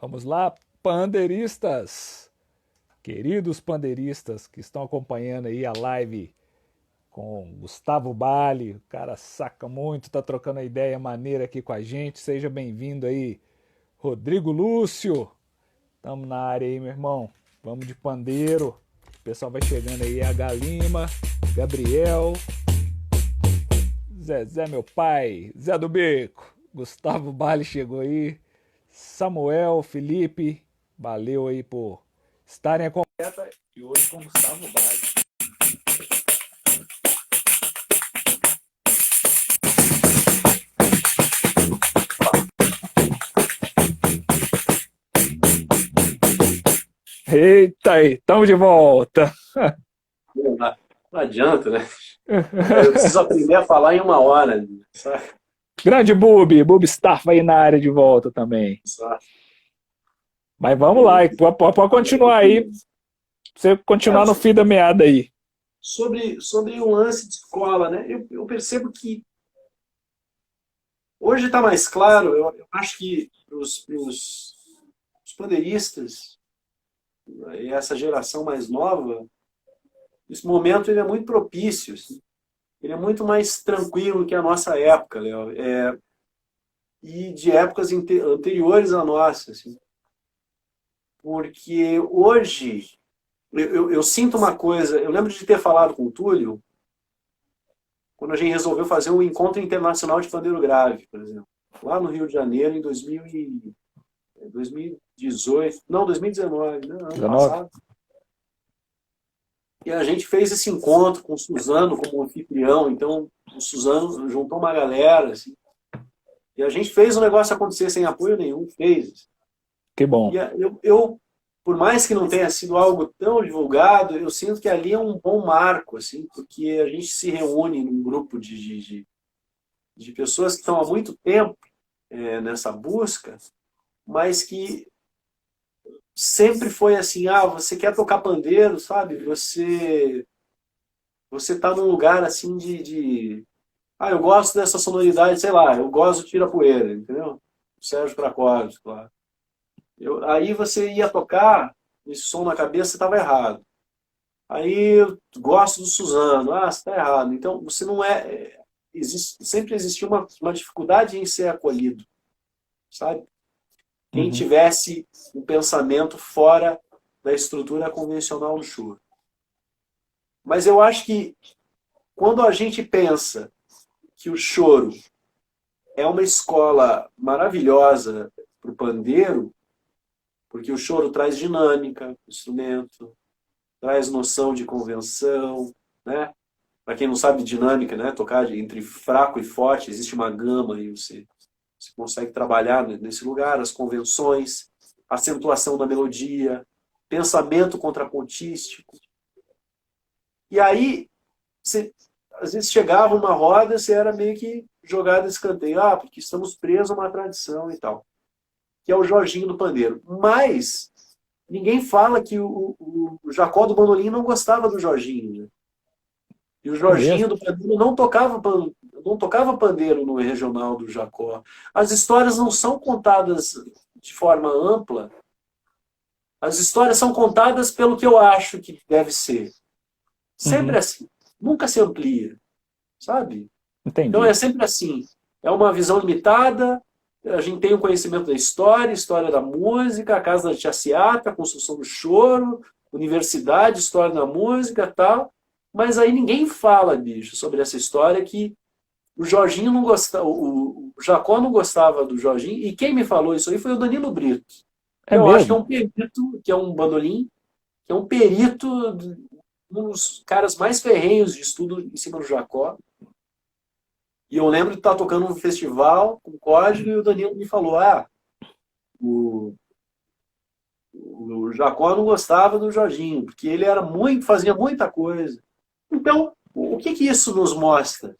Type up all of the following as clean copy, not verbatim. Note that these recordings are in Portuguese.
Vamos lá, pandeiristas, queridos pandeiristas que estão acompanhando aí a live com Gustavo Bali, o cara saca muito, tá trocando a ideia maneira aqui com a gente. Seja bem-vindo aí, Rodrigo Lúcio. Tamo na área aí, meu irmão. Vamos de pandeiro. O pessoal vai chegando aí, a Galima, Gabriel, Zezé, meu pai, Zé do Beco, Gustavo Bali chegou aí, Samuel, Felipe, valeu aí por estarem acompanhando. E hoje com Gustavo Bali. Eita aí, estamos de volta. Não adianta, né? Eu preciso aprender a falar em uma hora, sabe? Grande Bubi Staff aí na área de volta também. Mas vamos lá, pode continuar aí, pra você continuar no fim da meada aí. Sobre o lance de escola, né? Eu percebo que hoje está mais claro. Eu acho que os pandeiristas e essa geração mais nova, esse momento ele é muito propício, assim. Ele é muito mais tranquilo que a nossa época, Léo. E de épocas anteriores à nossa, assim. Porque hoje eu sinto uma coisa. Eu lembro de ter falado com o Túlio quando a gente resolveu fazer um encontro internacional de pandeiro grave, por exemplo, lá no Rio de Janeiro, em 2018, não, 2019, né, ano 19? passado. E a gente fez esse encontro com o Suzano como anfitrião. Então o Suzano juntou uma galera, assim, e a gente fez o negócio acontecer sem apoio nenhum, fez. Que E bom. por mais que não tenha sido algo tão divulgado, eu sinto que ali é um bom marco, assim, porque a gente se reúne num grupo de pessoas que estão há muito tempo nessa busca, mas que sempre foi assim, você quer tocar pandeiro, sabe? Você tá num lugar assim eu gosto dessa sonoridade, sei lá, eu gosto do tira-poeira, entendeu? O Sérgio Cracóvio, claro. Aí você ia tocar, esse som na cabeça estava errado. Aí eu gosto do Suzano, você está errado. Então você não sempre existiu uma dificuldade em ser acolhido, sabe? Quem Uhum. tivesse um pensamento fora da estrutura convencional do choro. Mas eu acho que quando a gente pensa que o choro é uma escola maravilhosa para o pandeiro, porque o choro traz dinâmica para o instrumento, traz noção de convenção, né? Para quem não sabe dinâmica, né? Tocar entre fraco e forte, existe uma gama e você consegue trabalhar nesse lugar, as convenções, acentuação da melodia, pensamento contrapontístico. E aí, às vezes chegava uma roda, você era meio que jogado a escanteio, porque estamos presos a uma tradição e tal, que é o Jorginho do pandeiro. Mas ninguém fala que o Jacó do bandolim não gostava do Jorginho, né? E o É Jorginho mesmo? do pandeiro não tocava pandeiro no regional do Jacó. As histórias não são contadas de forma ampla. As histórias são contadas pelo que eu acho que deve ser. Sempre Uhum. assim. Nunca se amplia, sabe? Então é Entendi. sempre assim. É uma visão limitada. A gente tem o conhecimento da história, história da música, a casa da Tia Seata, a construção do choro, universidade, história da música, tal. Mas aí ninguém fala, bicho, sobre essa história que o Jorginho não gostava, o Jacó não gostava do Jorginho, e quem me falou isso aí foi o Danilo Brito, É que eu acho que é mesmo? um perito, que é um bandolim, que é um perito, um dos caras mais ferrenhos de estudo em cima do Jacó. E eu lembro de estar tocando um festival com código e o Danilo me falou, o, o Jacó não gostava do Jorginho, porque ele era fazia muita coisa. Então, o que que isso nos mostra?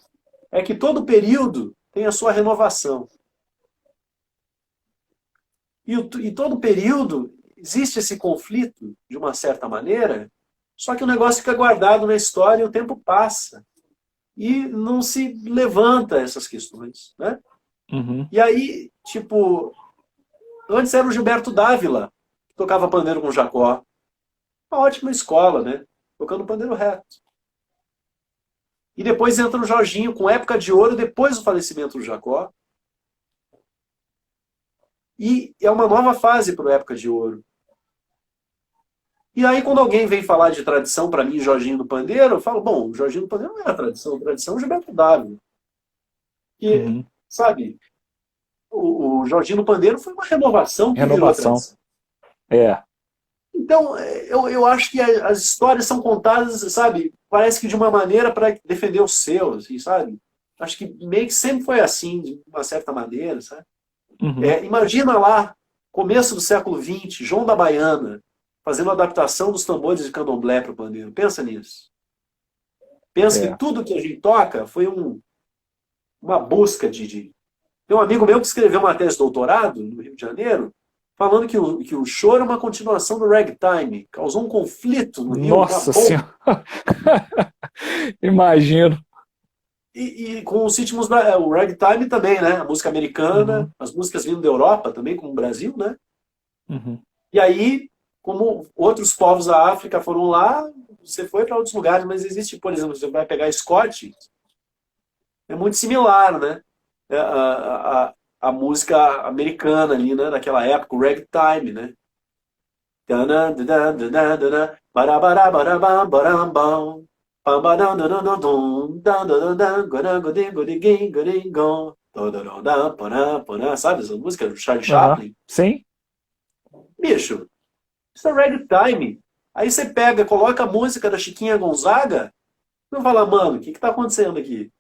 É que todo período tem a sua renovação. E todo período existe esse conflito, de uma certa maneira, só que o negócio fica guardado na história e o tempo passa. E não se levanta essas questões, né? Uhum. E aí, tipo, Antes era o Gilberto Dávila, que tocava pandeiro com Jacó. Uma ótima escola, né? Tocando pandeiro reto. E depois entra o Jorginho com Época de Ouro, depois do falecimento do Jacó. E é uma nova fase para o Época de Ouro. E aí, quando alguém vem falar de tradição para mim, Jorginho do Pandeiro, eu falo, bom, o Jorginho do Pandeiro não é a tradição é o Gilberto Dávila. E, Uhum. sabe, o Jorginho do Pandeiro foi uma renovação que virou a Renovação. tradição. É. Então, eu acho que as histórias são contadas, sabe, parece que de uma maneira para defender o seu, assim, sabe? Acho que meio que sempre foi assim, de uma certa maneira, sabe? Uhum. Imagina lá, começo do século XX, João da Baiana, fazendo adaptação dos tambores de candomblé para o pandeiro. Pensa nisso. Pensa que É. tudo que a gente toca foi uma busca de... Tem um amigo meu que escreveu uma tese de doutorado no Rio de Janeiro, falando que o choro é uma continuação do ragtime. Causou um conflito no Rio, uma Nossa bomba. Senhora. Imagino. E com os ritmos, o ragtime também, né? A música americana, Uhum. as músicas vindo da Europa também, como o Brasil, né? Uhum. E aí, como outros povos da África foram lá, você foi para outros lugares, mas existe, por exemplo, você vai pegar Scott, é muito similar, né? A música americana ali, né? Naquela época, o ragtime, né? Sabe essa música do Charlie Aham. Chaplin? Sim? Bicho, isso é ragtime. Aí você pega, coloca a música da Chiquinha Gonzaga, e vai falar, mano, o que está acontecendo aqui?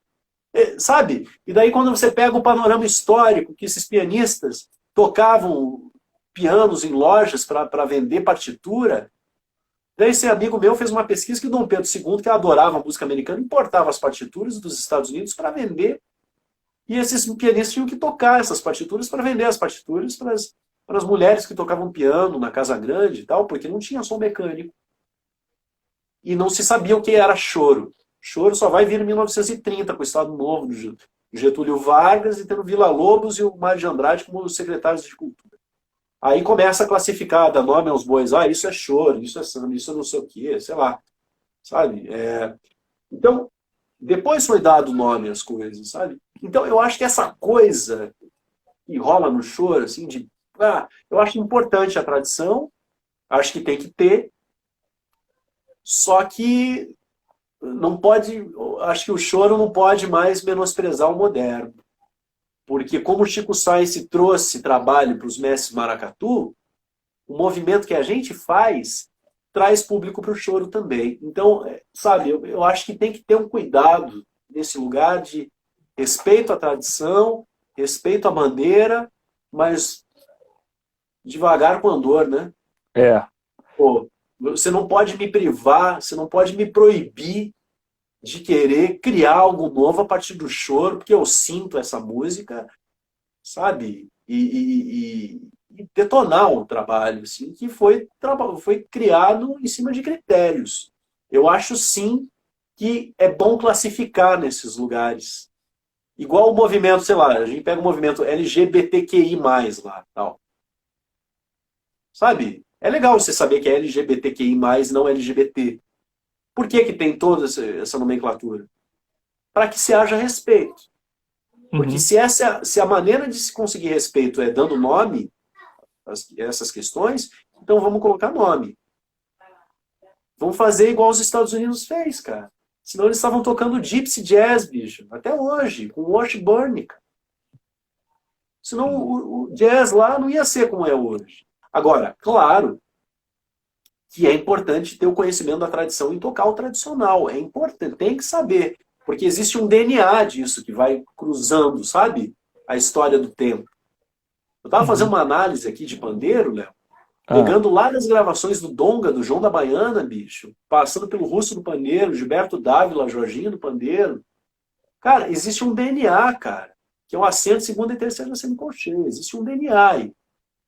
Sabe? E daí quando você pega o panorama histórico, que esses pianistas tocavam pianos em lojas para vender partitura, daí esse amigo meu fez uma pesquisa que o Dom Pedro II, que adorava a música americana, importava as partituras dos Estados Unidos para vender. E esses pianistas tinham que tocar essas partituras para vender as partituras para as mulheres que tocavam piano na Casa Grande e tal, porque não tinha som mecânico. E não se sabia o que era choro. Choro só vai vir em 1930, com o Estado Novo do Getúlio Vargas, e tendo Villa-Lobos e o Mário de Andrade como secretários de Cultura. Aí começa a classificar, dar nome aos bois. Ah, isso é choro, isso é samba, isso é não sei o quê, sei lá. Sabe? Então, depois foi dado nome às coisas, sabe? Então, eu acho que essa coisa que rola no choro, assim, eu acho importante a tradição, acho que tem que ter, só que não pode, acho que o choro não pode mais menosprezar o moderno. Porque como o Chico Science trouxe trabalho para os mestres maracatu, o movimento que a gente faz traz público para o choro também. Então, sabe, eu acho que tem que ter um cuidado nesse lugar de respeito à tradição, respeito à bandeira, mas devagar com andor, né? É. Pô, você não pode me privar, você não pode me proibir de querer criar algo novo a partir do choro, porque eu sinto essa música, sabe? E detonar o trabalho, assim, que foi criado em cima de critérios. Eu acho, sim, que é bom classificar nesses lugares. Igual o movimento, sei lá, a gente pega o movimento LGBTQI+, lá, tal. Sabe? É legal você saber que é LGBTQI+, não LGBT. Por que que tem toda essa nomenclatura? Para que se haja respeito. Porque Uhum. se a maneira de se conseguir respeito é dando nome a essas questões, então vamos colocar nome. Vamos fazer igual os Estados Unidos fez, cara. Senão eles estavam tocando gypsy jazz, bicho. Até hoje, com Washburn, cara. Senão o jazz lá não ia ser como é hoje. Agora, claro que é importante ter o conhecimento da tradição e tocar o tradicional. É importante, tem que saber. Porque existe um DNA disso que vai cruzando, sabe? A história do tempo. Eu estava fazendo Uhum. uma análise aqui de pandeiro, Léo, Ah. pegando lá das gravações do Donga, do João da Baiana, bicho, passando pelo Russo do Pandeiro, Gilberto Dávila, Jorginho do Pandeiro. Cara, existe um DNA, cara, que é o acento segunda e terceira semicolcheia. Existe um DNA aí.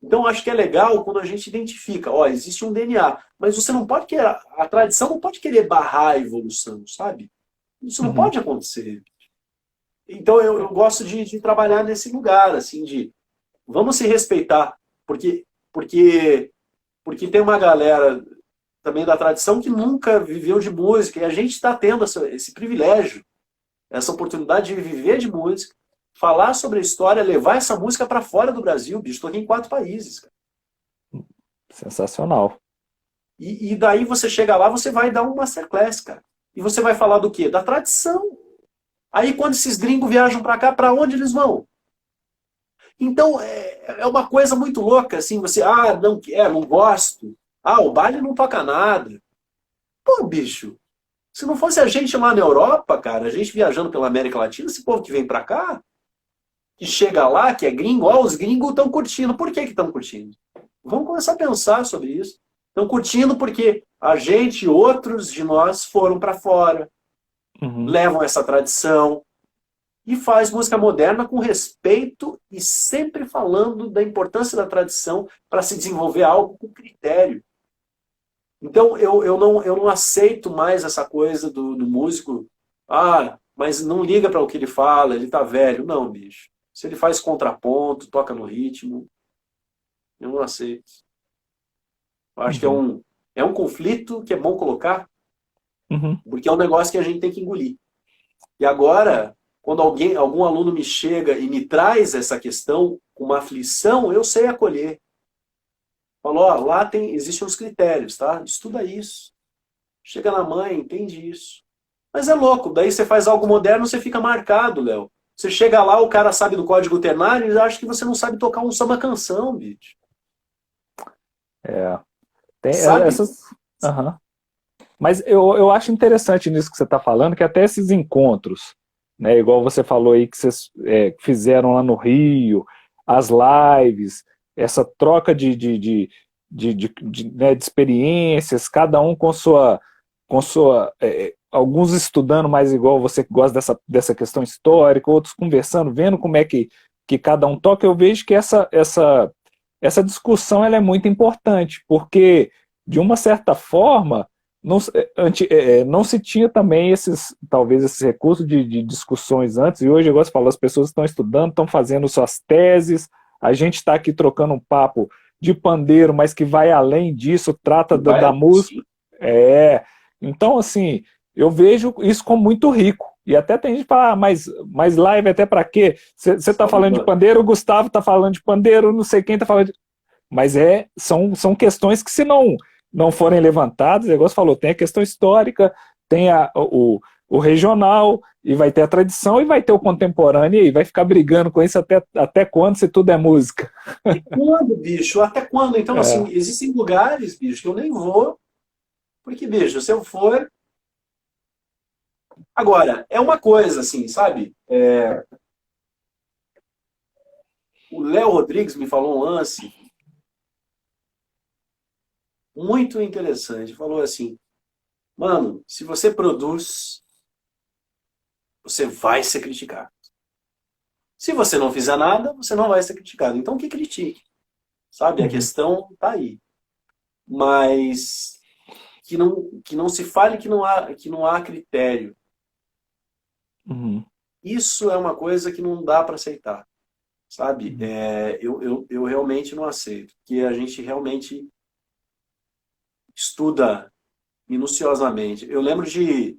Então, acho que é legal quando a gente identifica, ó, existe um DNA, mas você não pode querer, a tradição não pode querer barrar a evolução, sabe? Isso não Uhum. pode acontecer. Então, eu gosto de trabalhar nesse lugar, assim, de vamos se respeitar. Porque, porque, porque tem uma galera também da tradição que nunca viveu de música, e a gente está tendo esse privilégio, essa oportunidade de viver de música, falar sobre a história, levar essa música para fora do Brasil, bicho. Estou aqui em 4 países, cara. Sensacional. E daí você chega lá, você vai dar um masterclass, cara. E você vai falar do quê? Da tradição. Aí quando esses gringos viajam para cá, para onde eles vão? Então é uma coisa muito louca, assim, você, não quer, não gosto. O baile não toca nada. Pô, bicho, se não fosse a gente lá na Europa, cara, a gente viajando pela América Latina, esse povo que vem para cá, que chega lá, que é gringo, os gringos estão curtindo. Por que estão curtindo? Vamos começar a pensar sobre isso. Estão curtindo porque a gente e outros de nós foram para fora, levam essa tradição e faz música moderna com respeito e sempre falando da importância da tradição para se desenvolver algo com critério. Então eu não aceito mais essa coisa do músico, mas não liga para o que ele fala, ele tá velho. Não, bicho. Se ele faz contraponto, toca no ritmo, eu não aceito. Eu acho que é um conflito que é bom colocar, porque é um negócio que a gente tem que engolir. E agora, quando algum aluno me chega e me traz essa questão com uma aflição, eu sei acolher. Falou, lá existem uns critérios, tá? Estuda isso. Chega na mãe, entende isso. Mas é louco, daí você faz algo moderno, você fica marcado, Léo. Você chega lá, o cara sabe do código ternário e acha que você não sabe tocar um samba canção, bicho. Tem Sabe? essas. Mas eu acho interessante nisso que você está falando, que até esses encontros, né, igual você falou aí que vocês fizeram lá no Rio, as lives, essa troca né, de experiências, cada um com sua alguns estudando mais igual você que gosta dessa questão histórica, outros conversando, vendo como é que cada um toca. Eu vejo que essa discussão ela é muito importante, porque, de uma certa forma, não se tinha também talvez esses recursos de discussões antes, e hoje, igual você falou, as pessoas estão estudando, estão fazendo suas teses, a gente está aqui trocando um papo de pandeiro, mas que vai além disso, trata da música. Então, assim, eu vejo isso como muito rico. E até tem gente que fala, mas live até para quê? Você está falando de pandeiro, o Gustavo está falando de pandeiro, não sei quem está falando de... Mas são questões que, se não forem levantadas, o negócio falou, tem a questão histórica, tem o regional, e vai ter a tradição, e vai ter o contemporâneo, e vai ficar brigando com isso até quando, se tudo é música? E quando, bicho? Até quando? Então, assim, existem lugares, bicho, que eu nem vou, porque, bicho, se eu for... Agora, é uma coisa, assim, sabe? O Léo Rodrigues me falou um lance muito interessante. Falou assim, mano, se você produz, você vai ser criticado. Se você não fizer nada, você não vai ser criticado. Então, que critique. Sabe? A questão tá aí. Mas que não se fale que não há critério. Isso é uma coisa que não dá para aceitar. Sabe? Eu realmente não aceito. Porque a gente realmente estuda minuciosamente. Eu lembro de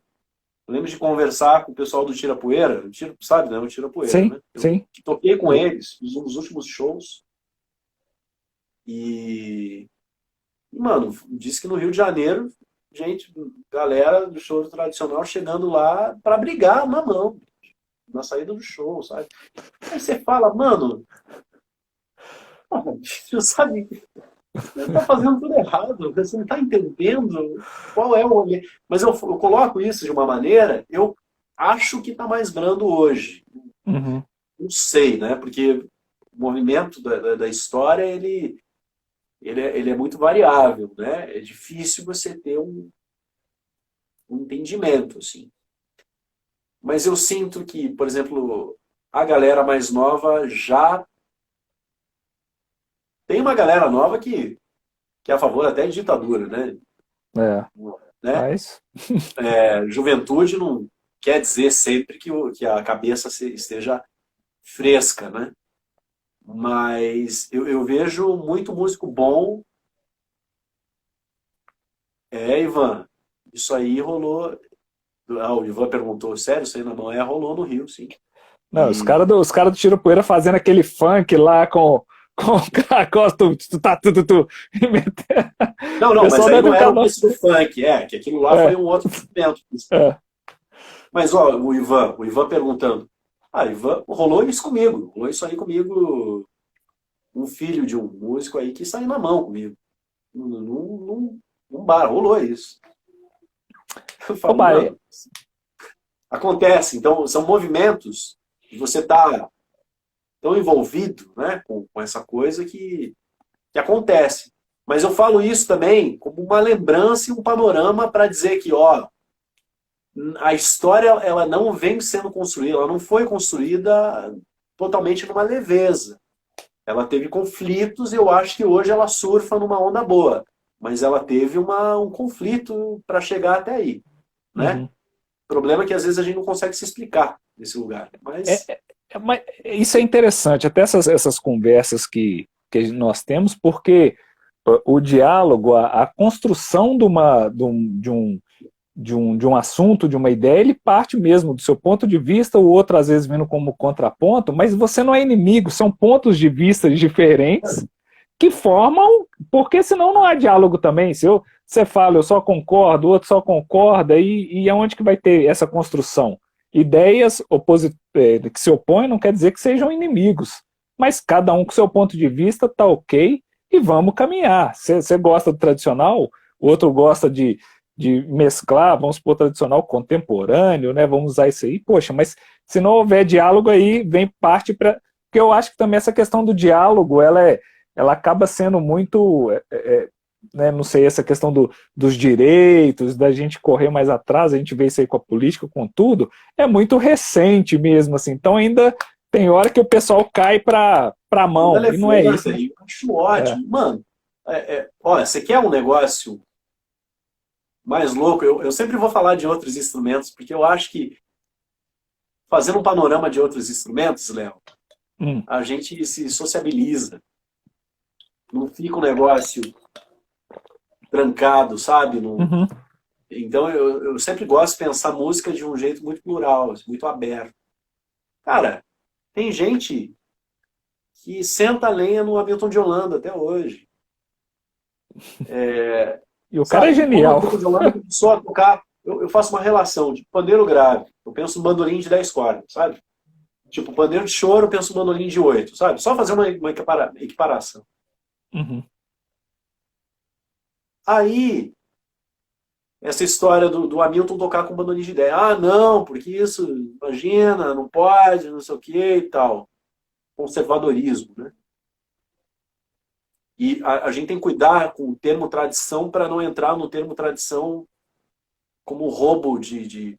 conversar com o pessoal do Tira Poeira, sabe, né? O Tira Poeira, Sim, né? sim. Toquei com eles, fiz um dos últimos shows. E, mano, disse que no Rio de Janeiro, gente, galera do show tradicional chegando lá pra brigar na mão, na saída do show, sabe? Aí você fala, mano, você sabe, você tá fazendo tudo errado, você não tá entendendo qual é o rolê. Mas eu coloco isso de uma maneira, eu acho que tá mais brando hoje. Não sei, né? Porque o movimento da história, ele é muito variável, né? É difícil você ter um entendimento, assim. Mas eu sinto que, por exemplo, a galera mais nova já... Tem uma galera nova que é a favor até de ditadura, né? Mas... Juventude não quer dizer sempre que a cabeça esteja fresca, né? Mas eu vejo muito músico bom. Ivan, isso aí rolou. O Ivan perguntou, sério, isso aí na mão? Rolou no Rio, sim. Não, os cara do Tiro Poeira fazendo aquele funk lá com Costa, e Não, o não, mas pessoal aí deve não era ficar. o lance do funk, que aquilo lá foi É, um outro movimento. é. Mas, ó, o Ivan perguntando. Ivan, rolou isso comigo, rolou isso aí comigo, um filho de um músico aí que saiu na mão comigo. Num bar, rolou isso. Eu Ô, falo, Bari, mano, acontece. Então, são movimentos que você tá tão envolvido, né, com essa coisa que acontece. Mas eu falo isso também como uma lembrança e um panorama para dizer que, ó, a história ela não vem sendo construída, ela não foi construída totalmente numa leveza. Ela teve conflitos e eu acho que hoje ela surfa numa onda boa. Mas ela teve um conflito para chegar até aí, né? uhum. O problema é que às vezes a gente não consegue se explicar nesse lugar. Mas Mas isso é interessante, até essas conversas que nós temos, porque o diálogo, a construção de um assunto, de uma ideia, ele parte mesmo do seu ponto de vista, o outro às vezes vindo como contraponto, mas você não é inimigo, são pontos de vista diferentes que formam, porque senão não há diálogo também. Se você fala, eu só concordo, o outro só concorda, e aonde que vai ter essa construção? Ideias que se opõem não quer dizer que sejam inimigos, mas cada um com seu ponto de vista tá ok e vamos caminhar. Você gosta do tradicional, o outro gosta de mesclar, vamos supor, tradicional contemporâneo, né? Vamos usar isso aí. Poxa, mas se não houver diálogo aí, vem parte para. Porque eu acho que também essa questão do diálogo, ela acaba sendo muito, né, não sei, essa questão dos direitos, da gente correr mais atrás, a gente vê isso aí com a política, com tudo, é muito recente mesmo, assim, então ainda tem hora que o pessoal cai para a ainda mão, e não é isso, levanta, né? e eu acho É. ótimo. Mano, olha, você quer um negócio mais louco? Eu sempre vou falar de outros instrumentos, porque eu acho que fazendo um panorama de outros instrumentos, Léo, Hum. a gente se sociabiliza. Não fica um negócio trancado, sabe? Uhum. Então eu sempre gosto de pensar música de um jeito muito plural, assim, muito aberto. Cara, tem gente que senta a lenha no Hamilton de Holanda até hoje. E o cara é Sabe? Quando o genial. Hamilton de Holanda começou a tocar, eu faço uma relação de pandeiro grave. Eu penso um bandolim de 10 cordas, sabe? Tipo, pandeiro de choro, eu penso um bandolim de 8, sabe? Só fazer uma equiparação. Uhum. Aí, essa história do Hamilton tocar com bandolim de 10. Ah, não, porque isso, imagina, não pode, não sei o que e tal. Conservadorismo, né? E a gente tem que cuidar com o termo tradição para não entrar no termo tradição como roubo de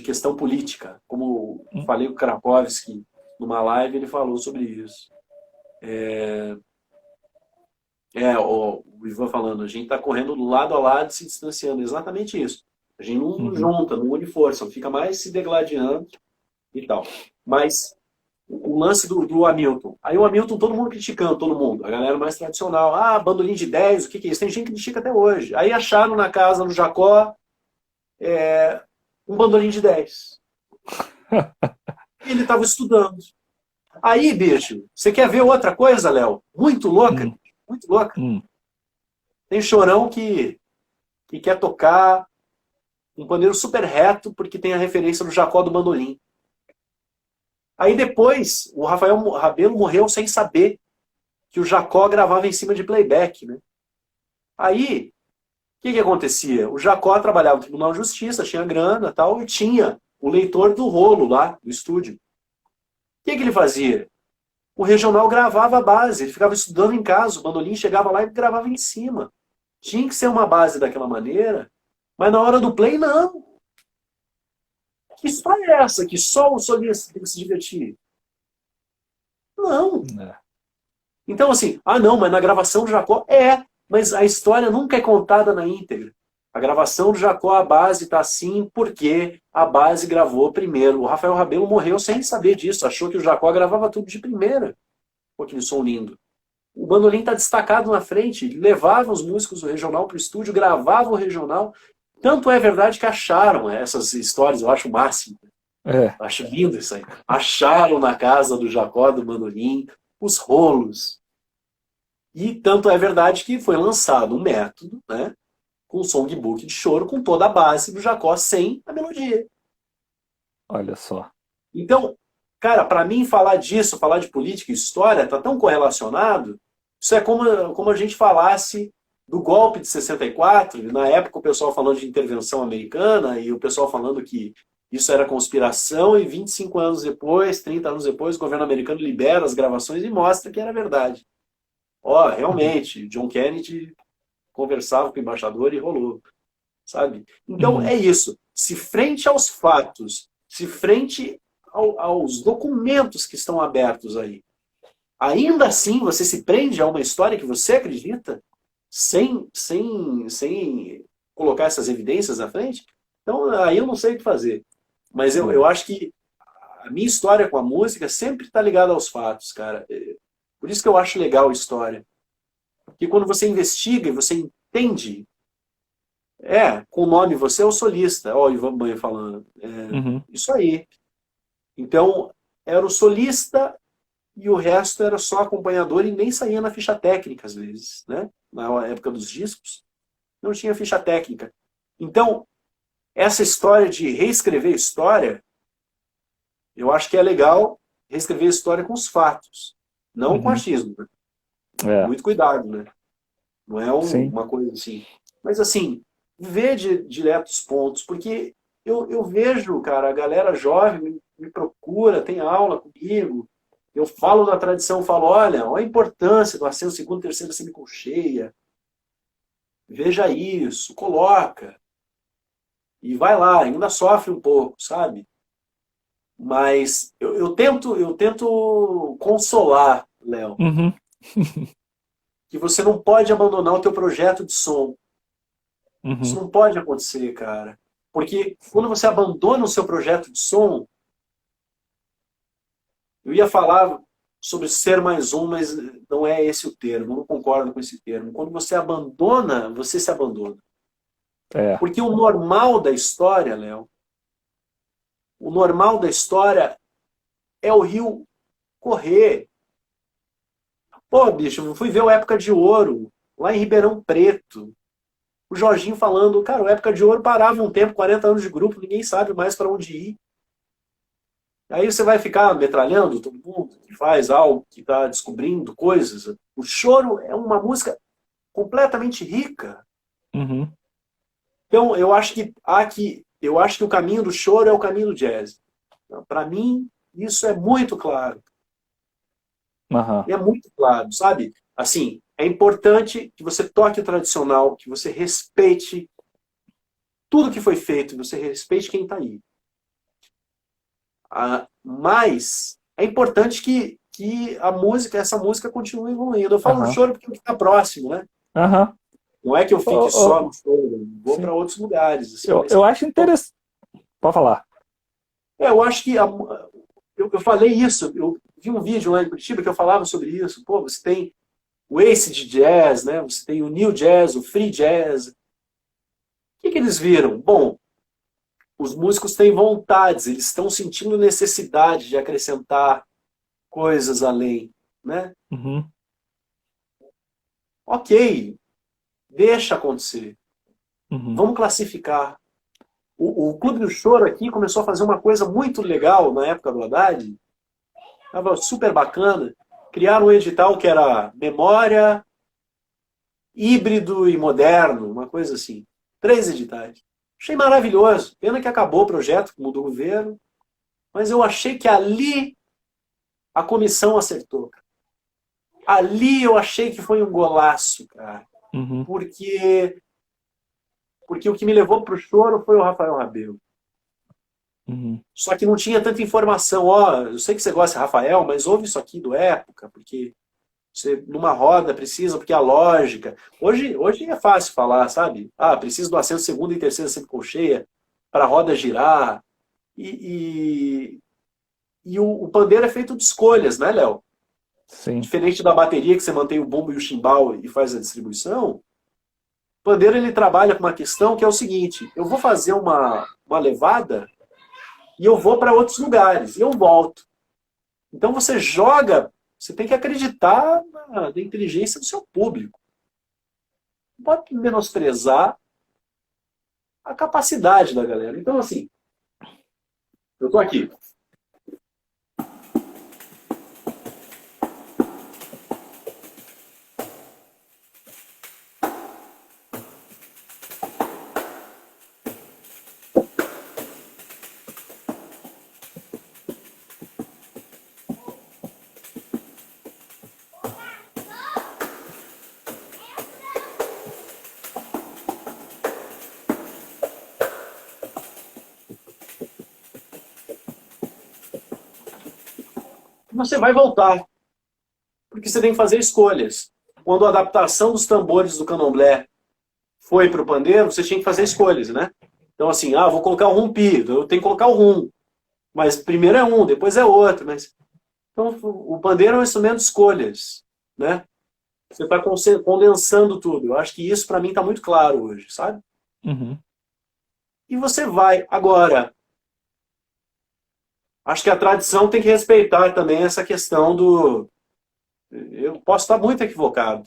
questão política. Como falei com o Krakowski numa live, ele falou sobre isso. O Ivan falando, a gente está correndo lado a lado, se distanciando. Exatamente isso. A gente não Uhum. junta, não une força, fica mais se degladiando e tal. Mas o lance do Hamilton. Aí o Hamilton, todo mundo criticando, todo mundo. A galera mais tradicional. Ah, bandolim de 10, o que é isso? Tem gente que critica até hoje. Aí acharam na casa do Jacó um bandolim de 10. E ele estava estudando. Aí, bicho, você quer ver outra coisa, Léo? Muito louca, Hum. muito louca. Hum. Tem chorão que quer tocar um pandeiro super reto porque tem a referência do Jacó do bandolim. Aí depois, o Rafael Rabelo morreu sem saber que o Jacó gravava em cima de playback, né? Aí, o que acontecia? O Jacó trabalhava no Tribunal de Justiça, tinha grana e tal, e tinha o leitor do rolo lá, do estúdio. O que ele fazia? O regional gravava a base, ele ficava estudando em casa, o bandolim chegava lá e gravava em cima. Tinha que ser uma base daquela maneira, mas na hora do play, não. Que história é essa? Que só o solista tem que se divertir? Não. É. Então, assim, não, mas na gravação do Jacó mas a história nunca é contada na íntegra. A gravação do Jacó, a base está assim porque a base gravou primeiro. O Rafael Rabelo morreu sem saber disso, achou que o Jacó gravava tudo de primeira. Pô, aquele som lindo. O bandolim está destacado na frente, levava os músicos do regional para o estúdio, gravava o regional. Tanto é verdade que acharam essas histórias, eu acho o máximo. É. Acho lindo isso aí. Acharam na casa do Jacó do bandolim os rolos. E tanto é verdade que foi lançado um método, né, com songbook de choro, com toda a base do Jacó sem a melodia. Olha só. Então, cara, para mim falar disso, falar de política e história, está tão correlacionado. Isso é como a gente falasse do golpe de 64, na época o pessoal falando de intervenção americana e o pessoal falando que isso era conspiração, e 25 anos depois, 30 anos depois, o governo americano libera as gravações e mostra que era verdade. Ó, realmente, John Kennedy conversava com o embaixador e rolou, sabe? Então Uhum. é isso. Se frente aos fatos, se frente aos documentos que estão abertos aí, ainda assim você se prende a uma história que você acredita, sem colocar essas evidências na frente, então aí eu não sei o que fazer. Mas eu É. acho que a minha história com a música sempre está ligada aos fatos, cara. Por isso que eu acho legal a história. Porque quando você investiga e você entende, com o nome você é o solista, ó, o Ivan Banha falando. Uhum. Isso aí. Então, era o solista e o resto era só acompanhador e nem saía na ficha técnica às vezes, né? Na época dos discos, não tinha ficha técnica. Então, essa história de reescrever história, eu acho que é legal reescrever a história com os fatos, não com Uhum. achismo, né? É. Muito cuidado, né? Não é Sim. uma coisa assim. Mas assim, ver direto os pontos, porque eu vejo, cara, a galera jovem me procura, tem aula comigo, eu falo da tradição, falo, olha a importância do aceno segundo, terceira semicolcheia, veja isso, coloca, e vai lá, ainda sofre um pouco, sabe? Mas eu tento consolar, Léo, Uhum. que você não pode abandonar o teu projeto de som. Isso Uhum. não pode acontecer, cara. Porque quando você abandona o seu projeto de som, eu ia falar sobre ser mais um, mas não é esse o termo, eu não concordo com esse termo. Quando você abandona, você se abandona. É. Porque o normal da história, Léo, o normal da história é o rio correr. Pô, bicho, eu fui ver o Época de Ouro, lá em Ribeirão Preto. O Jorginho falando, cara, o Época de Ouro parava um tempo, 40 anos de grupo, ninguém sabe mais para onde ir. Aí você vai ficar metralhando todo mundo que faz algo, que está descobrindo coisas. O choro é uma música completamente rica. Uhum. Então, eu acho que o caminho do choro é o caminho do jazz. Para mim, isso é muito claro. Aham. E é muito claro, sabe? Assim, é importante que você toque o tradicional, que você respeite tudo que foi feito, você respeite quem está aí. Mas é importante que essa música continue evoluindo. Eu falo do Aham. choro porque é o que está próximo, né? Aham. Não é que eu Ô, fique só ô, no choro, vou sim. para outros lugares, assim, Eu, mas eu acho interessante. Pode falar. eu acho que eu falei isso, eu vi um vídeo lá em Curitiba que eu falava sobre isso. Pô, você tem o acid jazz, né? Você tem o new jazz, o free jazz. O que eles viram? Bom, os músicos têm vontades, eles estão sentindo necessidade de acrescentar coisas além, né? Uhum. Ok, deixa acontecer. Uhum. Vamos classificar. O Clube do Choro aqui começou a fazer uma coisa muito legal na época do Haddad. Estava super bacana. Criaram um edital que era memória, híbrido e moderno, uma coisa assim. 3 editais. Achei maravilhoso. Pena que acabou o projeto, mudou o governo. Mas eu achei que ali a comissão acertou. Ali eu achei que foi um golaço, cara. Uhum. Porque, porque o que me levou para o choro foi o Rafael Rabelo. Uhum. Só que não tinha tanta informação. Ó, eu sei que você gosta de Rafael, mas ouve isso aqui do Época, porque você numa roda precisa, porque a lógica. Hoje é fácil falar, sabe? Ah, precisa do assento segunda e terceira semicolcheia para a roda girar. E o pandeiro é feito de escolhas, né, Léo? Sim. Diferente da bateria, que você mantém o bumbo e o chimbal e faz a distribuição, o pandeiro ele trabalha com uma questão que é o seguinte: eu vou fazer uma levada e eu vou para outros lugares, e eu volto. Então você joga, você tem que acreditar na inteligência do seu público. Não pode menosprezar a capacidade da galera. Então, assim, eu tô aqui. Você vai voltar, porque você tem que fazer escolhas. Quando a adaptação dos tambores do candomblé foi para o pandeiro, você tinha que fazer escolhas, né? Então, assim, vou colocar o rumpi, eu tenho que colocar o rum. Mas primeiro é um, depois é outro. Mas... Então, o pandeiro é um instrumento de escolhas, né? Você está condensando tudo. Eu acho que isso, para mim, está muito claro hoje, sabe? Uhum. E você vai. Agora, acho que a tradição tem que respeitar também essa questão do... Eu posso estar muito equivocado.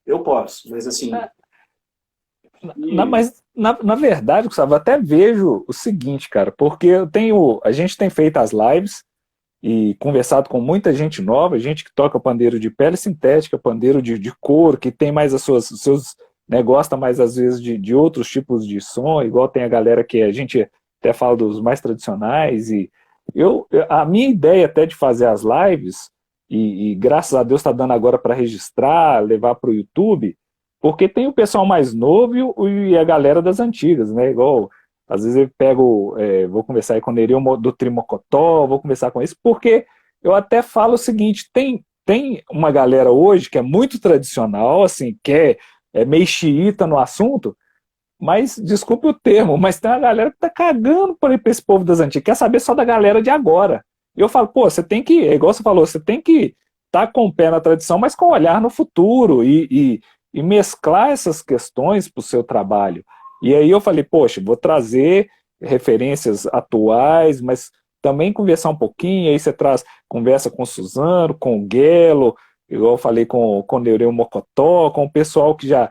Eu posso, mas assim... E... Mas, na verdade, Gustavo, eu até vejo o seguinte, cara, porque a gente tem feito as lives e conversado com muita gente nova, gente que toca pandeiro de pele sintética, pandeiro de couro, que tem mais os seus, né, gosta mais às vezes de outros tipos de som, igual tem a galera que a gente até fala dos mais tradicionais, e a minha ideia até de fazer as lives, e graças a Deus está dando agora para registrar, levar para o YouTube, porque tem o pessoal mais novo e a galera das antigas, né? Igual, às vezes eu pego, vou conversar aí com o Nereu do Trimocotó, vou conversar com isso, porque eu até falo o seguinte, tem uma galera hoje que é muito tradicional, assim, é meio xiita no assunto, mas, desculpe o termo, mas tem uma galera que tá cagando por aí pra esse povo das antigas, quer saber só da galera de agora. E eu falo, pô, você tem que, é igual você falou, você tem que estar com o pé na tradição, mas com o olhar no futuro e mesclar essas questões para o seu trabalho. E aí eu falei, poxa, vou trazer referências atuais, mas também conversar um pouquinho, aí você traz, conversa com o Suzano, com o Guelo, igual eu falei com o Neureu Mocotó, com o pessoal que já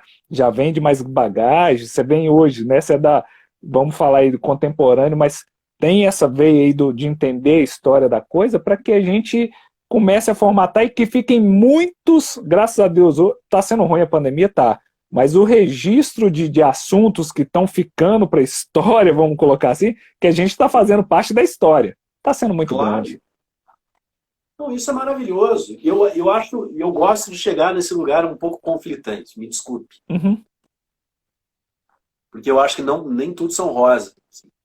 vem de mais bagagem, você vem hoje, né? Você é vamos falar aí do contemporâneo, mas tem essa veia aí de entender a história da coisa para que a gente comece a formatar e que fiquem muitos, graças a Deus, está sendo ruim a pandemia, tá, mas o registro de assuntos que estão ficando para a história, vamos colocar assim, que a gente está fazendo parte da história. Está sendo muito Claro. grande. Não, isso é maravilhoso. Eu acho, eu gosto de chegar nesse lugar um pouco conflitante, me desculpe. Uhum. Porque eu acho que nem tudo são rosas.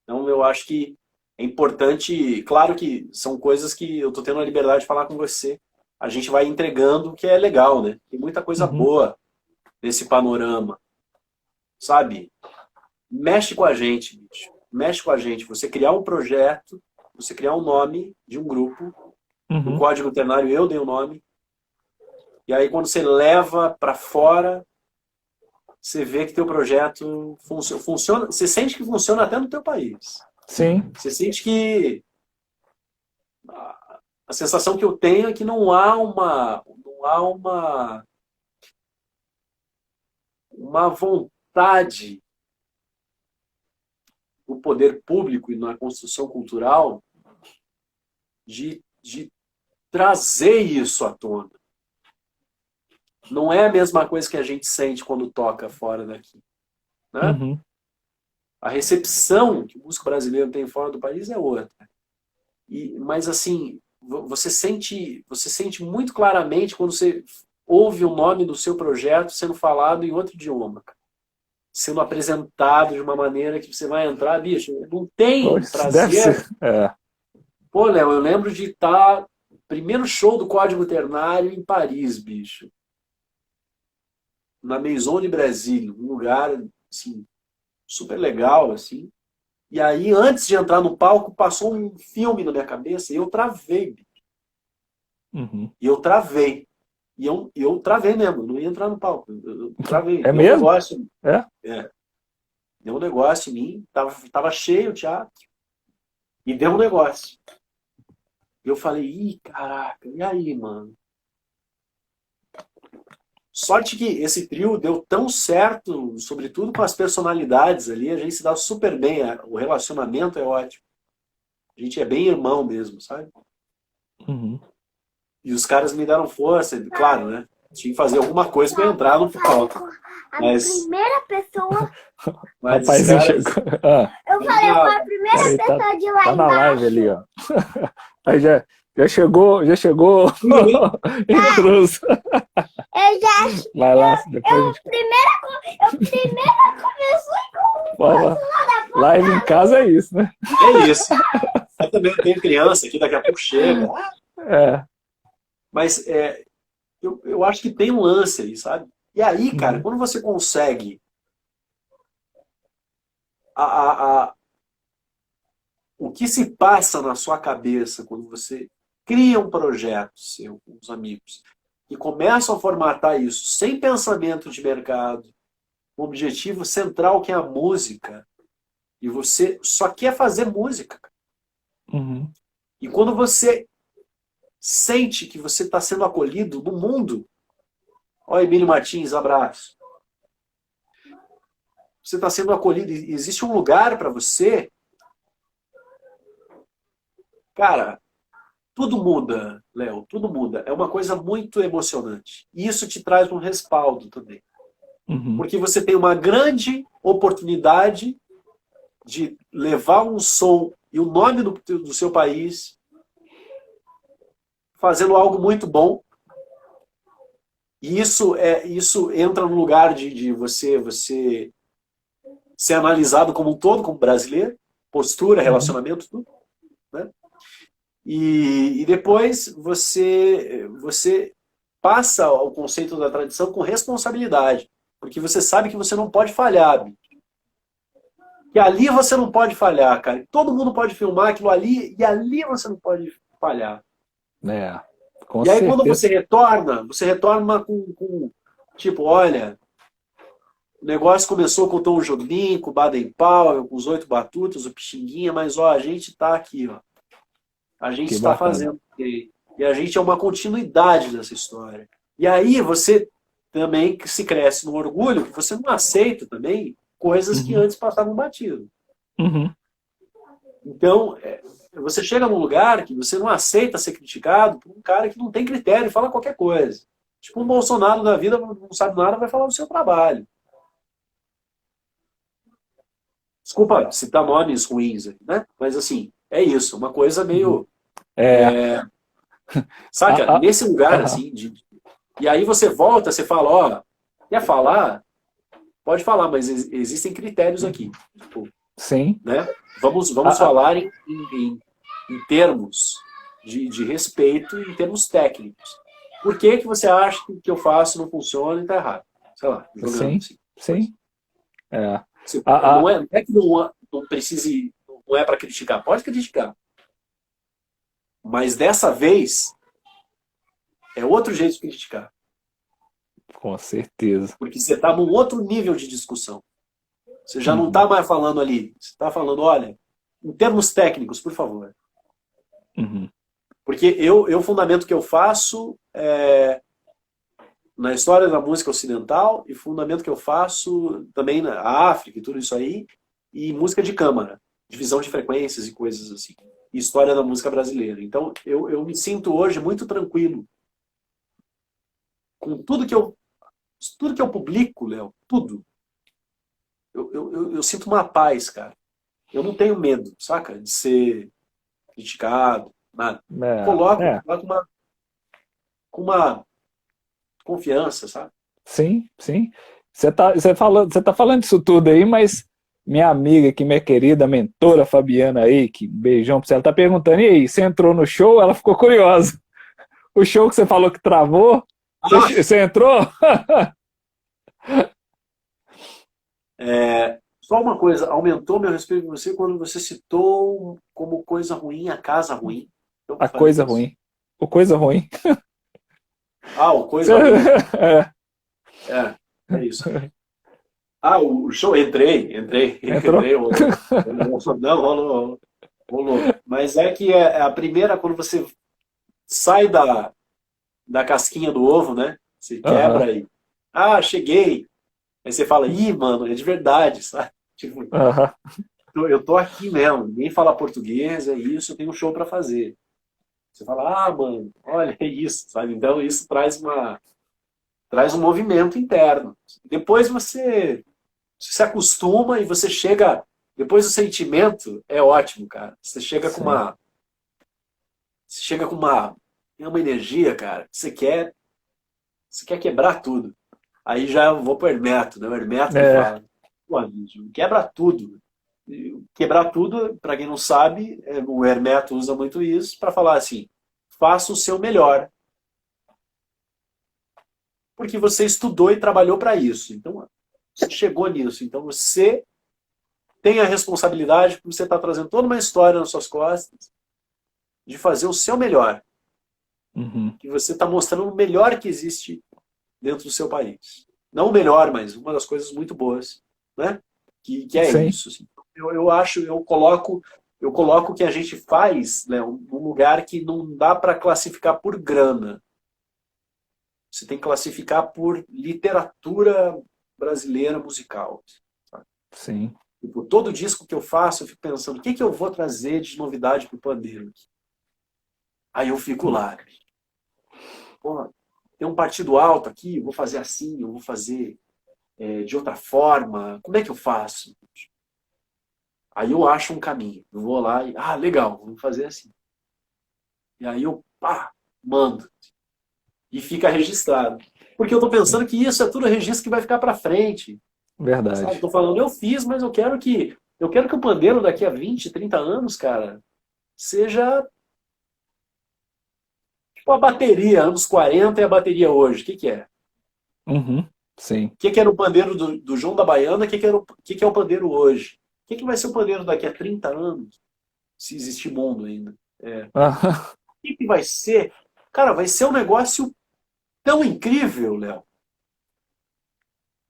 Então eu acho que é importante, claro que são coisas que eu estou tendo a liberdade de falar com você. A gente vai entregando o que é legal, né? Tem muita coisa Uhum. boa nesse panorama. Sabe? Mexe com a gente, bicho. Mexe com a gente. Você criar um projeto, você criar um nome de um grupo. No Uhum. código ternário eu dei o nome. E aí quando você leva para fora, você vê que teu projeto funciona. Você sente que funciona até no teu país. Sim. Você sente que a sensação que eu tenho é que não há uma vontade do poder público e na construção cultural de trazer isso à tona. Não é a mesma coisa que a gente sente quando toca fora daqui, né? Uhum. A recepção que o músico brasileiro tem fora do país é outra. Mas assim, você sente muito claramente quando você ouve o nome do seu projeto sendo falado em outro idioma, sendo apresentado de uma maneira que você vai entrar, bicho, não tem Pois, deve ser. prazer. É. Pô, Léo, eu lembro de estar primeiro show do Código Ternário em Paris, bicho. Na Maison de Brasília, um lugar assim, super legal, assim. E aí, antes de entrar no palco, passou um filme na minha cabeça e eu travei. Uhum. E eu travei. E eu travei mesmo, eu não ia entrar no palco. Eu travei. É Deu um mesmo? negócio, É? é, deu um negócio em mim, tava cheio o teatro, e deu um negócio. E eu falei, ih, caraca, e aí, mano? Sorte que esse trio deu tão certo, sobretudo com as personalidades ali, a gente se dá super bem, o relacionamento é ótimo. A gente é bem irmão mesmo, sabe? Uhum. E os caras me deram força, claro, né? Tinha que fazer alguma coisa para entrar no palco. A Mas, primeira pessoa. mas os Rapazinho chegou. caras. Ah, Eu falei, eu fui a primeira aí tá, pessoa de lá tá na live embaixo. ali, ó. Aí já chegou intruso. Eu já. Vai lá, depois a gente Primeira comecei com fala. Live em casa é isso, né? É isso. Eu também tenho criança que daqui a pouco chega. É. Mas eu acho que tem um lance aí, sabe? E aí, cara, Uhum. quando você consegue a, a, a- o que se passa na sua cabeça quando você cria um projeto seu com os amigos e começa a formatar isso sem pensamento de mercado, com o objetivo central que é a música, e você só quer fazer música. Uhum. E quando você sente que você está sendo acolhido no mundo, ó, Emílio Martins, abraço. Você está sendo acolhido, e existe um lugar para você, cara, tudo muda, Léo, tudo muda. É uma coisa muito emocionante. E isso te traz um respaldo também. Uhum. Porque você tem uma grande oportunidade de levar um som e o nome do seu país fazendo algo muito bom. E isso entra no lugar de você ser analisado como um todo, como brasileiro, postura, Uhum. relacionamento, tudo, né? E depois você passa o conceito da tradição com responsabilidade, porque você sabe que você não pode falhar, bicho. Que ali você não pode falhar, cara. Todo mundo pode filmar aquilo ali e ali você não pode falhar. É, com E aí quando certeza. você retorna com tipo, olha, o negócio começou com o Tom Jobim, com o Baden Powell, com os Oito Batutas, o Pixinguinha, mas ó, a gente está aqui, ó. A gente Que está bacana. fazendo. E a gente é uma continuidade dessa história. E aí você também se cresce no orgulho, que você não aceita também coisas que Uhum. antes passavam batido. Uhum. Então, você chega num lugar que você não aceita ser criticado por um cara que não tem critério e fala qualquer coisa. Tipo um Bolsonaro da vida, não sabe nada, vai falar do seu trabalho. Desculpa citar nomes ruins, né? Mas assim, é isso, uma coisa Uhum. meio. É. Saca? Ah, Nesse lugar, aham. assim, e aí você volta, você fala, ó, quer falar? Pode falar, mas existem critérios aqui. Tipo, Sim. né? Vamos Ah, falar em termos de respeito, em termos técnicos. Por que que você acha que o que eu faço não funciona e está errado? Sei lá, jogando sim, assim. Coisa. sim. É. Não Ah, é, não é que não precise, não é para criticar. Pode criticar. Mas dessa vez é outro jeito de criticar. com certeza. Porque você está num outro nível de discussão. Você já não Uhum. está mais falando ali. Você está falando, olha, em termos técnicos, por favor. Uhum. Porque o fundamento que eu faço na história da música ocidental e fundamento que eu faço também na África e tudo isso aí, e música de câmara, divisão de frequências e coisas assim. E história da música brasileira. Então, eu me sinto hoje muito tranquilo com tudo que eu publico, Léo, tudo. Eu sinto uma paz, cara. Eu não tenho medo, saca? De ser criticado, nada. É, é. Coloco com uma confiança, sabe? Sim, sim. Você tá falando disso tudo aí, mas minha amiga aqui, minha querida mentora Fabiana aí, que beijão pra você, ela tá perguntando, e aí, você entrou no show? Ela ficou curiosa. O show que você falou que travou, Ah, você entrou? só uma coisa, aumentou meu respeito por você quando você citou como coisa ruim a casa ruim. Eu A falei coisa isso. ruim. O coisa ruim. Ah, o coisa ruim. É, É isso. Ah, o show, entrei, entrou? rolou. Não, rolou. Mas é que é a primeira, quando você sai da casquinha do ovo, né? Você Aham, quebra e. Ah, cheguei. Aí você fala, ih, mano, é de verdade, sabe? Tipo, aham, eu tô aqui mesmo, ninguém fala português, é isso, eu tenho um show pra fazer. Você fala, ah, mano, olha, é isso, sabe? Então isso traz um movimento interno. Depois você se acostuma e você chega. Depois o sentimento é ótimo, cara. Você chega com sim. uma. Você chega com uma energia, cara. Você quer quebrar tudo. Aí já eu vou pro Hermeto, né? O Hermeto que É, fala, pô, amigo, quebra tudo. E quebrar tudo, para quem não sabe, o Hermeto usa muito isso para falar assim: faça o seu melhor, porque você estudou e trabalhou para isso. Então, você chegou nisso. Então, você tem a responsabilidade, porque você está trazendo toda uma história nas suas costas, de fazer o seu melhor. uhum, Que você está mostrando o melhor que existe dentro do seu país. Não o melhor, mas uma das coisas muito boas, né? Que é sim. isso. Assim. Eu acho, eu coloco o que a gente faz, né, num lugar que não dá para classificar por grana. Você tem que classificar por literatura brasileira musical. Sabe? Sim. Tipo, todo disco que eu faço, eu fico pensando, o que eu vou trazer de novidade pro pandeiro? Aí eu fico lá. Pô, tem um partido alto aqui, eu vou fazer assim, eu vou fazer de outra forma. Como é que eu faço? Aí eu acho um caminho. Eu vou lá e, legal, vamos fazer assim. E aí eu, mando. E fica registrado. Porque eu tô pensando Sim. que isso é tudo registro que vai ficar para frente. Sabe? Verdade. Tô falando, eu fiz, mas eu quero que o pandeiro daqui a 20, 30 anos, cara, seja tipo a bateria anos 40 e a bateria hoje. O que que é? Uhum, sim. O que que era o pandeiro do João da Baiana? O que que é o pandeiro hoje? O que que vai ser o pandeiro daqui a 30 anos? Se existir mundo ainda. Aham, O que que vai ser? Cara, vai ser um negócio tão incrível, Léo.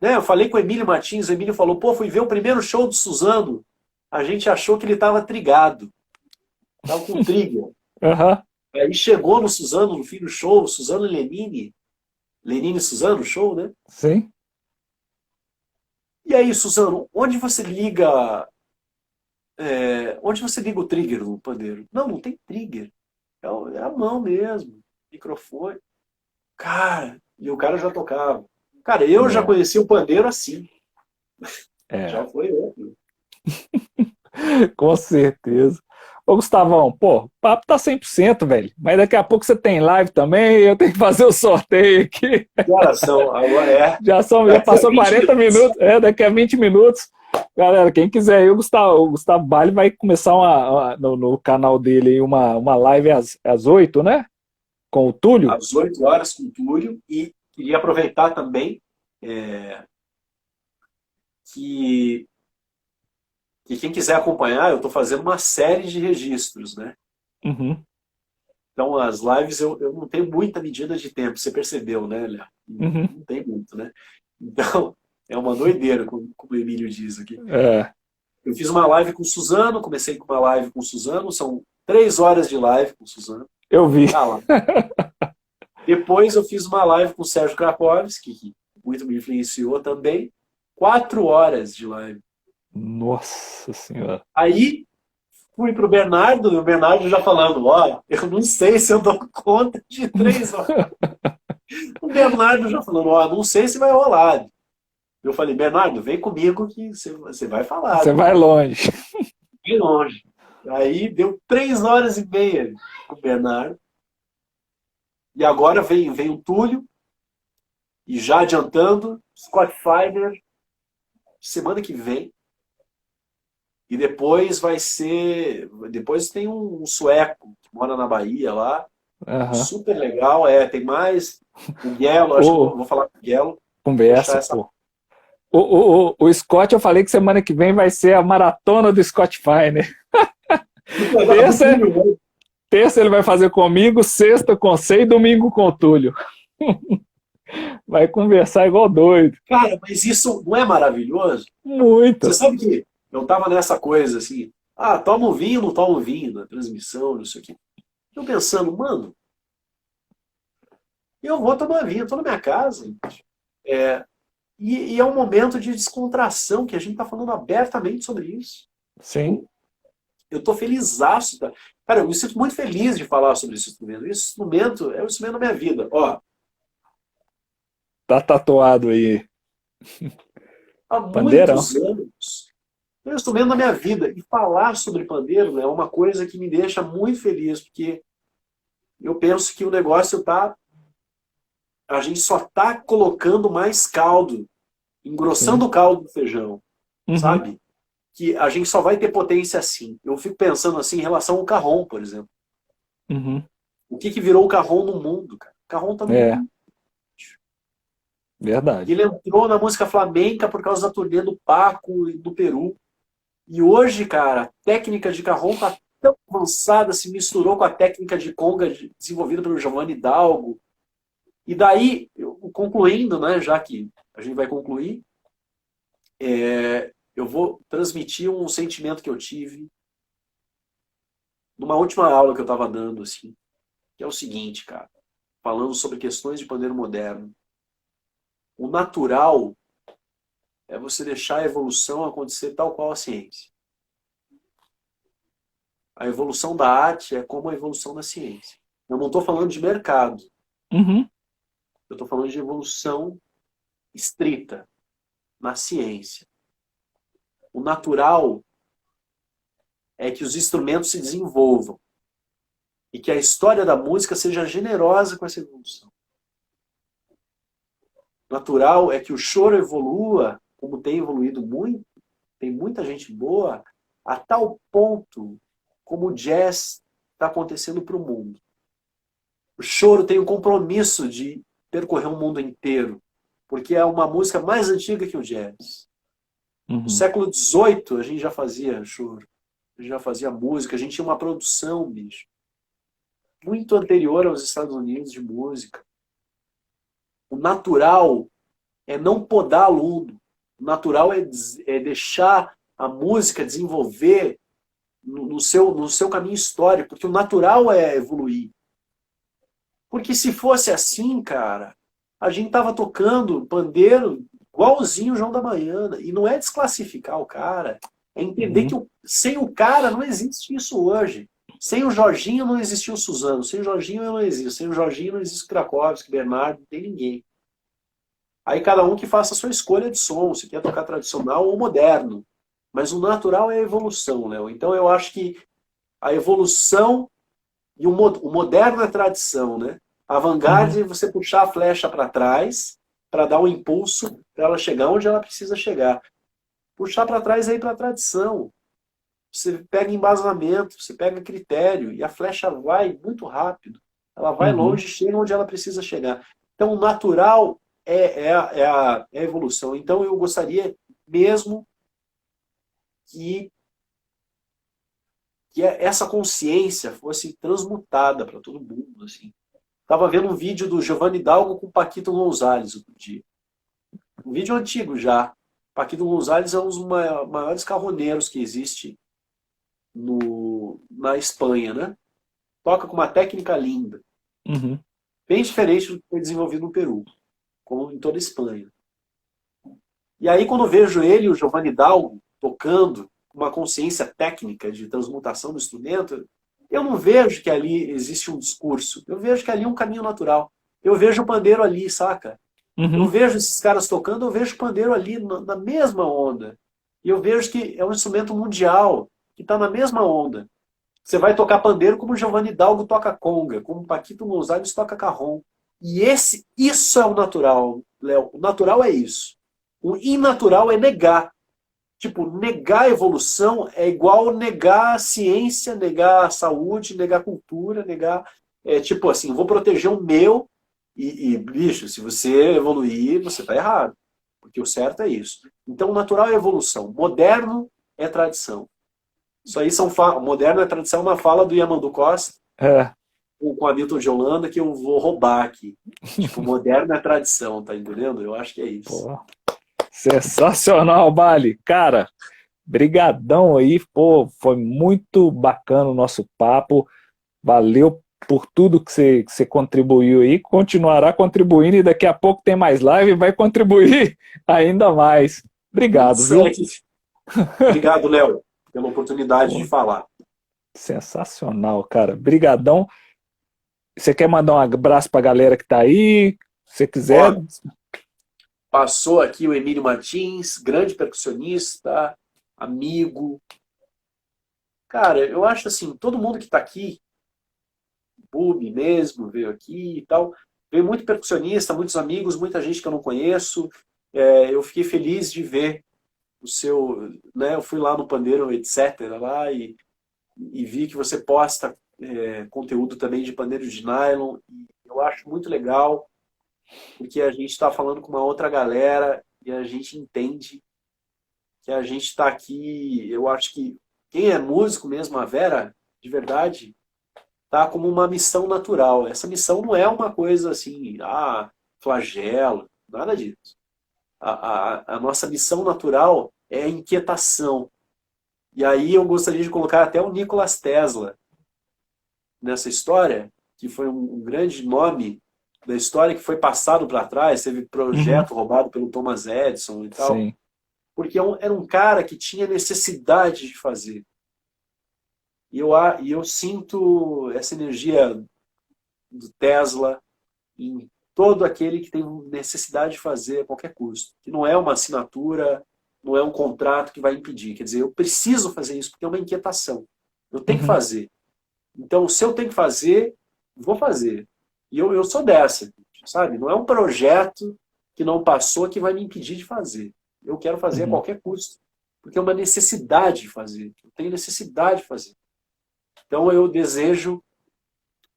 Né? Eu falei com o Emílio Martins, o Emílio falou, pô, fui ver o primeiro show do Suzano. A gente achou que ele estava trigado, estava com trigger. aham, Aí chegou no Suzano, no fim do show, Suzano e Lenine e Suzano, show, né? sim. E aí, Suzano, onde você liga o trigger no pandeiro? Não, não tem trigger. É a mão mesmo, microfone. Cara, e o cara já tocava. Cara, eu já É, conheci o pandeiro assim. é, Já foi outro. com certeza. Ô, Gustavão, pô, o papo tá 100%, velho. Mas daqui a pouco você tem live também, eu tenho que fazer o sorteio aqui. Que horas são? Agora Já daqui a passou 20 40 minutos. minutos, daqui a 20 minutos. Galera, quem quiser aí, o Gustavo Bali vai começar no canal dele aí uma live às 8, né? Com o Túlio. Às 8 horas com o Túlio. E queria aproveitar também que, que quem quiser acompanhar, eu estou fazendo uma série de registros, né? Uhum, Então, as lives eu não tenho muita medida de tempo, você percebeu, né, Léo? uhum, Não tem muito, né? Então, é uma doideira, como o Emílio diz aqui. é, Eu fiz uma live com o Suzano, comecei com uma live com o Suzano, são 3 horas de live com o Suzano. eu vi. Tá lá. Depois eu fiz uma live com o Sérgio Krapovski, que muito me influenciou também. 4 horas de live. Nossa Senhora. Aí fui pro Bernardo, e o Bernardo já falando, eu não sei se eu dou conta de 3 horas. O Bernardo já falando, não sei se vai rolar. Eu falei, Bernardo, vem comigo que você vai falar, Você meu vai irmão. longe. Bem longe. Aí deu 3 horas e meia com o Bernardo. E agora vem o Túlio, e já adiantando, Scott Finer, semana que vem. E depois vai ser. Depois tem um sueco que mora na Bahia lá. Aham. Super legal. Tem mais. O Guelo, acho que eu vou Ô, falar com o Guelo. Fechar conversa, essa. pô. O Scott, eu falei que semana que vem vai ser a maratona do Scott Finer. Do Pensa, Túlio, né? Terça ele vai fazer comigo, sexta com você e domingo com o Túlio. Vai conversar igual doido. Cara, mas isso não é maravilhoso? Você Muito. sabe que eu tava nessa coisa assim, toma um vinho, não toma um vinho na transmissão, não sei o quê. Eu pensando, mano, eu vou tomar vinho, eu tô na minha casa. É, e é um momento de descontração que a gente tá falando abertamente sobre isso. Sim. Eu tô felizaço. Tá? Cara, eu me sinto muito feliz de falar sobre esse instrumento. Esse instrumento é o instrumento da minha vida. Ó, Tá tatuado aí. há Pandeirão. muitos anos. É um instrumento da minha vida. E falar sobre pandeiro, né, é uma coisa que me deixa muito feliz, porque eu penso que o negócio tá. A gente só tá colocando mais caldo, engrossando Sim. o caldo do feijão, Uhum. sabe? Que a gente só vai ter potência assim. Eu fico pensando assim em relação ao carrom, por exemplo. Uhum. O que virou o carrom no mundo, cara? O carrom tá no É, mundo. E verdade. ele entrou na música flamenca por causa da turnê do Paco e do Peru. E hoje, cara, a técnica de carrom tá tão avançada, se misturou com a técnica de conga desenvolvida pelo Giovanni Dalgo. E daí, concluindo, né, já que a gente vai concluir, eu vou transmitir um sentimento que eu tive numa última aula que eu estava dando, assim, que é o seguinte, cara, falando sobre questões de pandeiro moderno. O natural é você deixar a evolução acontecer tal qual a ciência. A evolução da arte é como a evolução da ciência. Eu não estou falando de mercado, Uhum. eu estou falando de evolução estrita na ciência. O natural é que os instrumentos se desenvolvam e que a história da música seja generosa com essa evolução. O natural é que o choro evolua, como tem evoluído muito, tem muita gente boa, a tal ponto como o jazz está acontecendo para o mundo. O choro tem o compromisso de percorrer o mundo inteiro, porque é uma música mais antiga que o jazz. No Uhum. século XVIII a gente já fazia choro, a gente já fazia música, a gente tinha uma produção, bicho, muito anterior aos Estados Unidos de música. O natural é não podar aluno. O natural é deixar a música desenvolver no seu caminho histórico, porque o natural é evoluir. Porque se fosse assim, cara, a gente tava tocando pandeiro igualzinho o João da Baiana. E não é desclassificar o cara, é entender que Uhum. sem o cara não existe isso hoje. Sem o Jorginho não existiu o Suzano, sem o Jorginho eu não existo, sem o Jorginho não existe o Krakowski, Bernardo, não tem ninguém. Aí cada um que faça a sua escolha de som, se quer tocar tradicional ou moderno. Mas o natural é a evolução, Léo. Então eu acho que a evolução e o moderno é tradição, né? A Uhum. vanguarda é você puxar a flecha para trás para dar um impulso para ela chegar onde ela precisa chegar. Puxar para trás é ir para a tradição. Você pega embasamento, você pega critério e a flecha vai muito rápido. Ela vai Uhum. longe, chega onde ela precisa chegar. Então, o natural é a evolução. Então, eu gostaria mesmo que, que essa consciência fosse transmutada para todo mundo. Assim. Estava vendo um vídeo do Giovanni Dalgo com o Paquito Gonzalez outro dia. Um vídeo antigo já. Paquito Gonzalez é um dos maiores carroneiros que existe na Espanha, né? Toca com uma técnica linda. Uhum. Bem diferente do que foi desenvolvido no Peru, como em toda a Espanha. E aí, quando eu vejo ele e o Giovanni Dalgo tocando com uma consciência técnica de transmutação do instrumento, eu não vejo que ali existe um discurso. Eu vejo que ali é um caminho natural. Eu vejo o pandeiro ali, saca? Eu Uhum. vejo esses caras tocando, eu vejo o pandeiro ali na mesma onda. E eu vejo que é um instrumento mundial, que está na mesma onda. Você vai tocar pandeiro como o Giovanni Dalgo toca conga, como o Paquito Gonzalez toca carrom. E isso é o natural, Léo. O natural é isso. O inatural é negar. Tipo, negar a evolução é igual negar a ciência, negar a saúde, negar a cultura, negar. Tipo assim, vou proteger o meu bicho, se você evoluir, você está errado. Porque o certo é isso. Então, o natural é evolução. Moderno é tradição. Isso aí moderno é tradição, uma fala do Yamandu Costa, É, com o Hamilton de Holanda que eu vou roubar aqui. Tipo, moderno é tradição, tá entendendo? Eu acho que é isso. pô, sensacional, Bali. Cara, brigadão aí, pô, foi muito bacana o nosso papo. Valeu por tudo que você contribuiu aí, continuará contribuindo e daqui a pouco tem mais live e vai contribuir ainda mais. Obrigado, Isso viu? aí. Obrigado, Léo, pela oportunidade de Pô, falar. sensacional, cara. Brigadão. Você quer mandar um abraço pra galera que tá aí? Se você quiser. Ó, passou aqui o Emílio Martins, grande percussionista, amigo. Cara, eu acho assim, todo mundo que está aqui, Bubi mesmo, veio aqui e tal, veio muito percussionista, muitos amigos, muita gente que eu não conheço. Eu fiquei feliz de ver o seu, né? Eu fui lá no Pandeiro, etc. lá e vi que você posta conteúdo também de pandeiro de nylon. E eu acho muito legal, porque a gente está falando com uma outra galera e a gente entende que a gente está aqui. Eu acho que quem é músico mesmo, a Vera, de verdade, tá como uma missão natural. Essa missão não é uma coisa assim, flagelo, nada disso. A nossa missão natural é a inquietação. E aí eu gostaria de colocar até o Nikola Tesla nessa história, que foi um grande nome da história que foi passado para trás, teve Uhum, projeto roubado pelo Thomas Edison e tal, sim. porque era um cara que tinha necessidade de fazer. E eu sinto essa energia do Tesla em todo aquele que tem necessidade de fazer a qualquer custo. Que não é uma assinatura, não é um contrato que vai impedir. Quer dizer, eu preciso fazer isso porque é uma inquietação. Eu tenho que Uhum, fazer. Então, se eu tenho que fazer, vou fazer. E eu sou dessa, sabe? Não é um projeto que não passou que vai me impedir de fazer. Eu quero fazer a uhum, qualquer custo. Porque é uma necessidade de fazer. Eu tenho necessidade de fazer. Então, eu desejo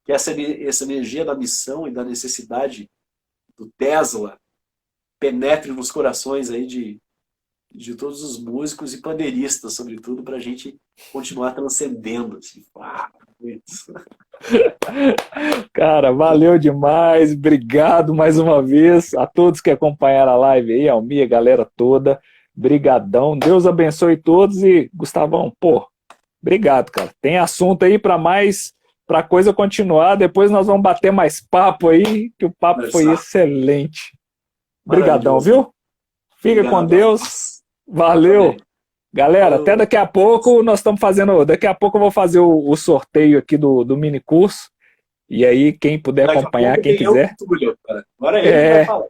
que essa energia da missão e da necessidade do Tesla penetre nos corações aí de todos os músicos e pandeiristas, sobretudo, para a gente continuar transcendendo. Assim. Isso. cara, valeu demais. Obrigado mais uma vez a todos que acompanharam a live aí, Almir, a galera toda. Brigadão. Deus abençoe todos e Gustavão, pô, obrigado, cara. Tem assunto aí para mais, para coisa continuar. Depois nós vamos bater mais papo aí, que o papo foi Conversar. excelente. Brigadão, Maravilhoso. viu? Fica com Obrigado. Deus. Valeu. Amém. Galera, até Falou. daqui a pouco nós estamos fazendo. Daqui a pouco eu vou fazer o sorteio aqui do mini curso. E aí, quem puder Daqui a acompanhar, pouco quem tem eu com quiser. o Túlio, cara. Agora é ele que vai É, falar.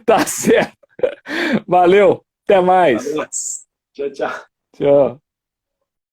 tá certo. Valeu. Até mais. Abraço. Tchau, tchau. Tchau.